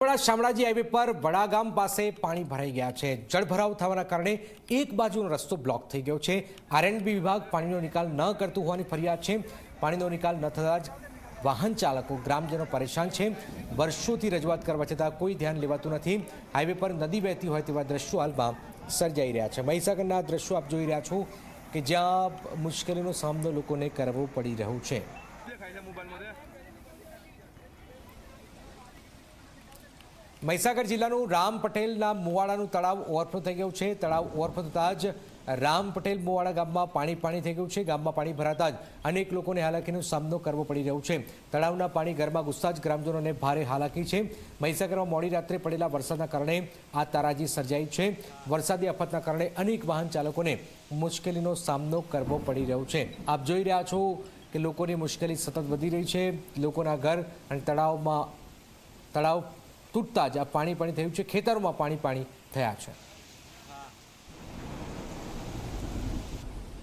Shamlaji highway પર વડાગામ પાસે પાણી ભરાઈ ગયા છે। જળભરાવ થવાના કારણે એક બાજુનો રસ્તો બ્લોક થઈ ગયો છે। આરએનબી વિભાગ પાણીનો નિકાલ ન કરતું હોવાની ફરિયાદ છે। પાણીનો નિકાલ ન થતાં જ વાહન ચાલકો ગ્રામજનો પરેશાન છે। વર્ષોથી રજૂઆત કરવા છતાં કોઈ ધ્યાન લેવાતું નથી। હાઈવે પર નદી વહેતી હોય તેવા દ્રશ્યો હાલમાં સર્જાઈ રહ્યા છે। મહીસાગરના દ્રશ્યો આપ જોઈ રહ્યા છો કે જ્યાં મુશ્કેલીનો સામનો લોકોને કરવો પડી રહ્યો છે। મહીસાગર જિલ્લાનું રામ પટેલના મુવાડાનું તળાવ ઓવરફ્લો થઈ ગયું છે। તળાવ ઓવરફ્લો થતાં જ રામ પટેલ મુવાડા ગામમાં પાણી થઈ ગયું છે। ગામમાં પાણી ભરાતા જ અનેક લોકોને હાલાકીનો સામનો કરવો પડી રહ્યો છે। તળાવના પાણી ઘરમાં ઘૂસતા જ ગ્રામજનોને ભારે હાલાકી છે। મહીસાગરમાં મોડી રાત્રે પડેલા વરસાદના કારણે આ તારાજી સર્જાઈ છે। વરસાદી આફતના કારણે અનેક વાહન ચાલકોને મુશ્કેલીનો સામનો કરવો પડી રહ્યો છે। આપ જોઈ રહ્યા છો કે લોકોની મુશ્કેલી સતત વધી રહી છે। લોકોના ઘર અને તળાવ તૂટતા જ આ પાણી થયું છે। ખેતરોમાં પાણી થયા છે।